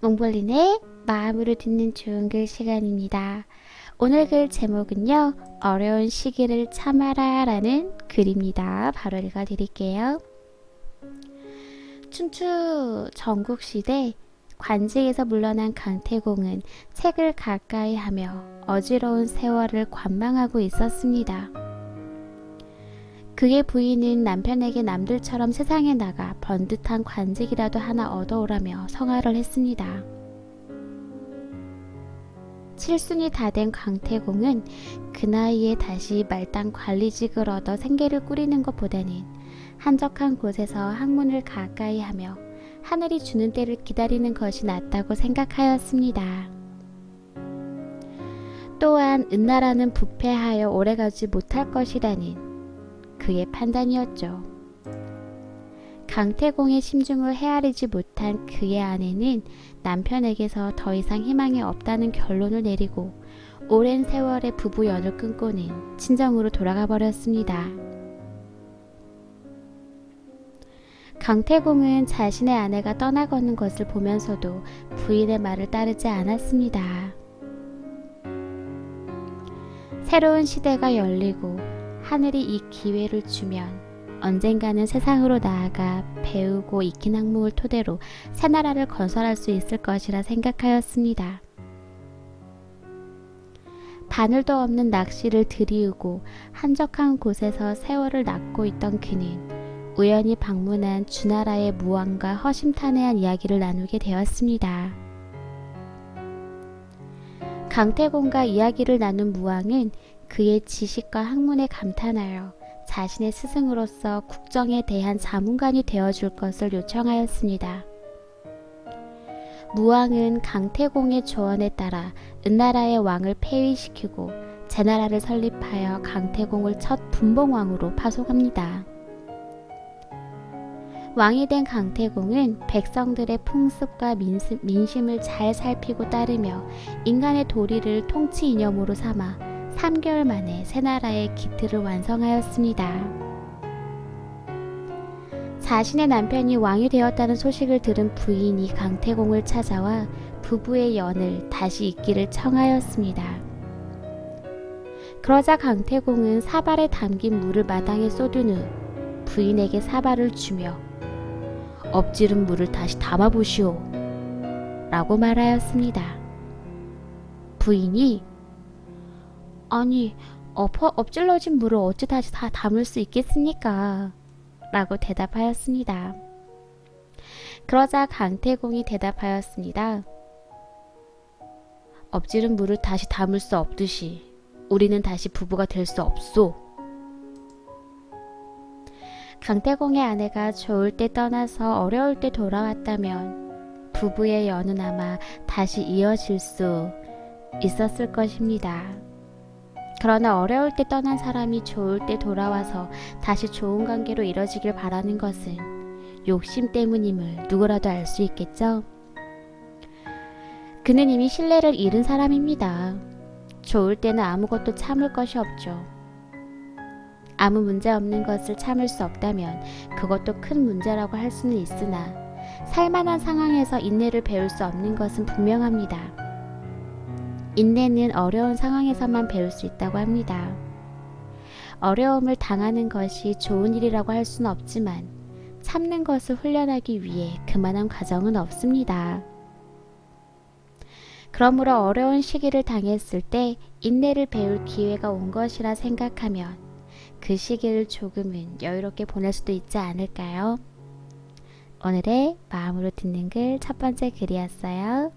몽블린의 마음으로 듣는 좋은 글 시간입니다. 오늘 글 제목은요, 어려운 시기를 참아라 라는 글입니다. 바로 읽어드릴게요. 춘추 전국시대 관직에서 물러난 강태공은 책을 가까이 하며 어지러운 세월을 관망하고 있었습니다. 그의 부인은 남편에게 남들처럼 세상에 나가 번듯한 관직이라도 하나 얻어오라며 성화를 했습니다. 칠순이 다 된 강태공은 그 나이에 다시 말단 관리직을 얻어 생계를 꾸리는 것보다는 한적한 곳에서 학문을 가까이 하며 하늘이 주는 때를 기다리는 것이 낫다고 생각하였습니다. 또한 은나라는 부패하여 오래가지 못할 것이라는 그의 판단이었죠. 강태공의 심중을 헤아리지 못한 그의 아내는 남편에게서 더 이상 희망이 없다는 결론을 내리고 오랜 세월의 부부 연을 끊고는 친정으로 돌아가 버렸습니다. 강태공은 자신의 아내가 떠나가는 것을 보면서도 부인의 말을 따르지 않았습니다. 새로운 시대가 열리고 하늘이 이 기회를 주면 언젠가는 세상으로 나아가 배우고 익힌 학문을 토대로 새 나라를 건설할 수 있을 것이라 생각하였습니다. 바늘도 없는 낚시를 들이우고 한적한 곳에서 세월을 낚고 있던 그는 우연히 방문한 주나라의 무왕과 허심탄회한 이야기를 나누게 되었습니다. 강태공과 이야기를 나눈 무왕은 그의 지식과 학문에 감탄하여 자신의 스승으로서 국정에 대한 자문관이 되어줄 것을 요청하였습니다. 무왕은 강태공의 조언에 따라 은나라의 왕을 폐위시키고 제나라를 설립하여 강태공을 첫 분봉왕으로 파송합니다. 왕이 된 강태공은 백성들의 풍습과 민심을 잘 살피고 따르며 인간의 도리를 통치 이념으로 삼아 3개월 만에 새 나라의 기틀을 완성하였습니다. 자신의 남편이 왕이 되었다는 소식을 들은 부인이 강태공을 찾아와 부부의 연을 다시 잇기를 청하였습니다. 그러자 강태공은 사발에 담긴 물을 마당에 쏟은 후 부인에게 사발을 주며 엎지른 물을 다시 담아보시오 라고 말하였습니다. 부인이 아니, 엎질러진 물을 어찌 다시 다 담을 수 있겠습니까? 라고 대답하였습니다. 그러자 강태공이 대답하였습니다. 엎지른 물을 다시 담을 수 없듯이 우리는 다시 부부가 될 수 없소. 강태공의 아내가 좋을 때 떠나서 어려울 때 돌아왔다면 부부의 연은 아마 다시 이어질 수 있었을 것입니다. 그러나 어려울 때 떠난 사람이 좋을 때 돌아와서 다시 좋은 관계로 이뤄지길 바라는 것은 욕심 때문임을 누구라도 알 수 있겠죠? 그는 이미 신뢰를 잃은 사람입니다. 좋을 때는 아무것도 참을 것이 없죠. 아무 문제 없는 것을 참을 수 없다면 그것도 큰 문제라고 할 수는 있으나 살만한 상황에서 인내를 배울 수 없는 것은 분명합니다. 인내는 어려운 상황에서만 배울 수 있다고 합니다. 어려움을 당하는 것이 좋은 일이라고 할 수는 없지만 참는 것을 훈련하기 위해 그만한 과정은 없습니다. 그러므로 어려운 시기를 당했을 때 인내를 배울 기회가 온 것이라 생각하면 그 시기를 조금은 여유롭게 보낼 수도 있지 않을까요? 오늘의 마음으로 듣는 글 첫 번째 글이었어요.